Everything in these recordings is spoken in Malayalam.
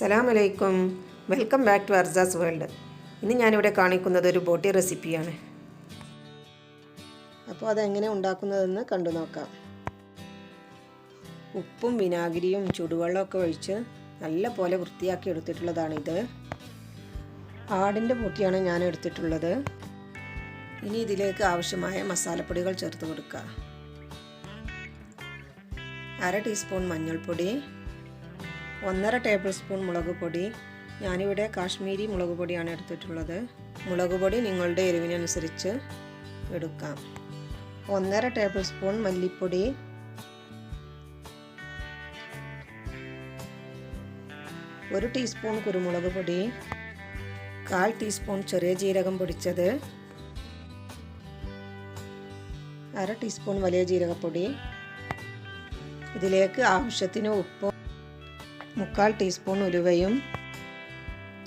അസ്സലാമലൈക്കും, വെൽക്കം ബാക്ക് ടു അർസാസ് വേൾഡ്. ഇന്ന് ഞാനിവിടെ കാണിക്കുന്നത് ഒരു ബോട്ടി റെസിപ്പിയാണ്. അപ്പോൾ അതെങ്ങനെ ഉണ്ടാക്കുന്നതെന്ന് കണ്ടു നോക്കാം. ഉപ്പും വിനാഗിരിയും ചുടുവെള്ളമൊക്കെ ഒഴിച്ച് നല്ല പോലെ വൃത്തിയാക്കി എടുത്തിട്ടുള്ളതാണിത്. ആടിൻ്റെ ബോട്ടിയാണ് ഞാൻ എടുത്തിട്ടുള്ളത്. ഇനി ഇതിലേക്ക് ആവശ്യമായ മസാലപ്പൊടികൾ ചേർത്ത് കൊടുക്കുക. 1/2 ടീസ്പൂൺ മഞ്ഞൾപ്പൊടി, 1.5 ടേബിൾ സ്പൂൺ മുളക് പൊടി. ഞാനിവിടെ കാശ്മീരി മുളക് പൊടിയാണ് എടുത്തിട്ടുള്ളത്. മുളക് പൊടി നിങ്ങളുടെ എരിവിനനുസരിച്ച് എടുക്കാം. 1.5 ടേബിൾ സ്പൂൺ മല്ലിപ്പൊടി, 1 ടീസ്പൂൺ കുരുമുളക് പൊടി, 1/4 ടീസ്പൂൺ ചെറിയ ജീരകം പൊടിച്ചത്, 1/2 ടീസ്പൂൺ വലിയ ജീരകപ്പൊടി. ഇതിലേക്ക് ആവശ്യത്തിന് ഉപ്പും 1/4 ടീസ്പൂൺ ഉലുവയും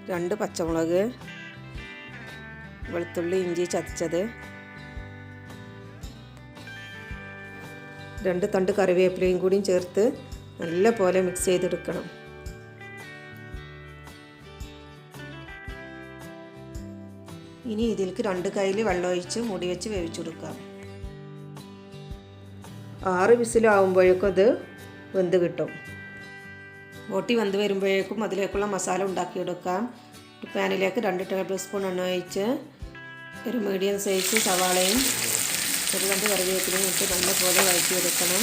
2 പച്ചമുളക്, വെളുത്തുള്ളി ഇഞ്ചി ചതച്ചത്, 2 തണ്ട് കറിവേപ്പിലയും കൂടിയും ചേർത്ത് നല്ല പോലെ മിക്സ് ചെയ്തെടുക്കണം. ഇനി ഇതിലേക്ക് 2 കയ്യിൽ വെള്ളം ഒഴിച്ച് മൂടി വെച്ച് വേവിച്ചെടുക്കാം. 6 വിസിലാവുമ്പോഴേക്കും അത് വെന്ത് കിട്ടും. ബോട്ടി വെന്ത് വരുമ്പോഴേക്കും അതിലേക്കുള്ള മസാല ഉണ്ടാക്കിയെടുക്കാം. ഒരു പാനിലേക്ക് 2 ടേബിൾ സ്പൂൺ എണ്ണ ഒഴിച്ച് ഒരു മീഡിയം സൈസ് സവാളയും 1 തണ്ട് കറിവേപ്പിലയും ഇട്ട് നല്ലപോലെ വഴറ്റിയെടുക്കണം.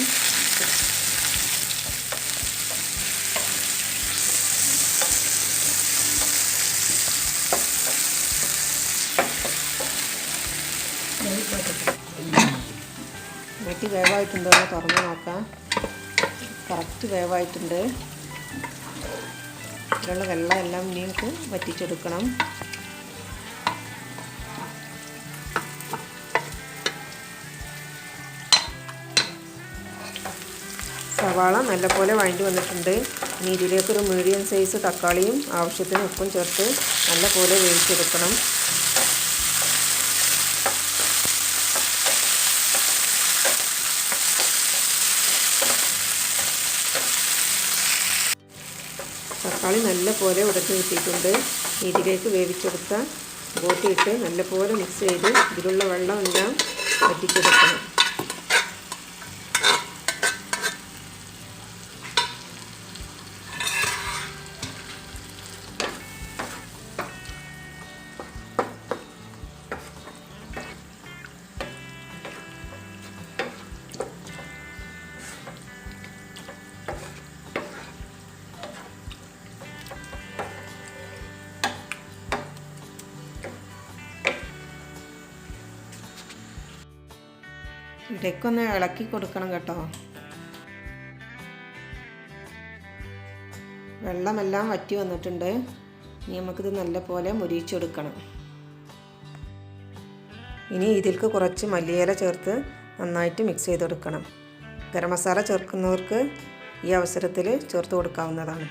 ബോട്ടി വേവായിട്ടുണ്ടോ എന്ന് തുറന്ന് നോക്കാം. കറക്റ്റ് വേവായിട്ടുണ്ട്. ഇതിലുള്ള വെള്ളം എല്ലാം നമുക്ക് വറ്റിച്ചെടുക്കണം. സവാള നല്ലപോലെ വഴണ്ടി വന്നിട്ടുണ്ട്. ഇനി ഇതിലേക്കൊരു മീഡിയം സൈസ് തക്കാളിയും ആവശ്യത്തിന് ഉപ്പും ചേർത്ത് നല്ലപോലെ വേവിച്ചെടുക്കണം. തക്കാളി നല്ലപോലെ ഉടച്ച് കിട്ടിയിട്ടുണ്ട്. ഇതിലേക്ക് വേവിച്ചെടുത്ത ബോട്ടി ഇട്ട് നല്ലപോലെ മിക്സ് ചെയ്ത് ഇതിലുള്ള വെള്ളം എല്ലാം വറ്റിച്ചെടുക്കണം. ഇടയ്ക്കൊന്ന് ഇളക്കി കൊടുക്കണം കേട്ടോ. വെള്ളമെല്ലാം വറ്റി വന്നിട്ടുണ്ട്. ഇനി നമുക്കിത് നല്ലപോലെ മുരിച്ചെടുക്കണം. ഇനി ഇതിലേക്ക് കുറച്ച് മല്ലിയില ചേർത്ത് നന്നായിട്ട് മിക്സ് ചെയ്തെടുക്കണം. ഗരം മസാല ചേർക്കുന്നവർക്ക് ഈ അവസരത്തിൽ ചേർത്ത് കൊടുക്കാവുന്നതാണ്.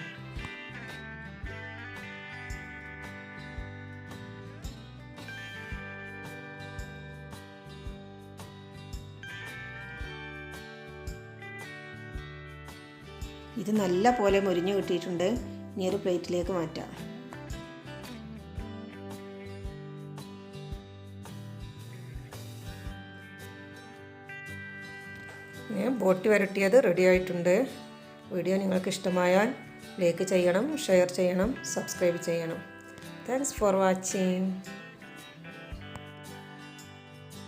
ഇത് നല്ല പോലെ മുരിഞ്ഞു കിട്ടിയിട്ടുണ്ട്. ഇനി ഒരു പ്ലേറ്റിലേക്ക് മാറ്റാം. ബോട്ടി വരട്ടിയത് റെഡി ആയിട്ടുണ്ട്. വീഡിയോ നിങ്ങൾക്ക് ഇഷ്ടമായാൽ ലൈക്ക് ചെയ്യണം, ഷെയർ ചെയ്യണം, സബ്സ്ക്രൈബ് ചെയ്യണം. Thanks for watching.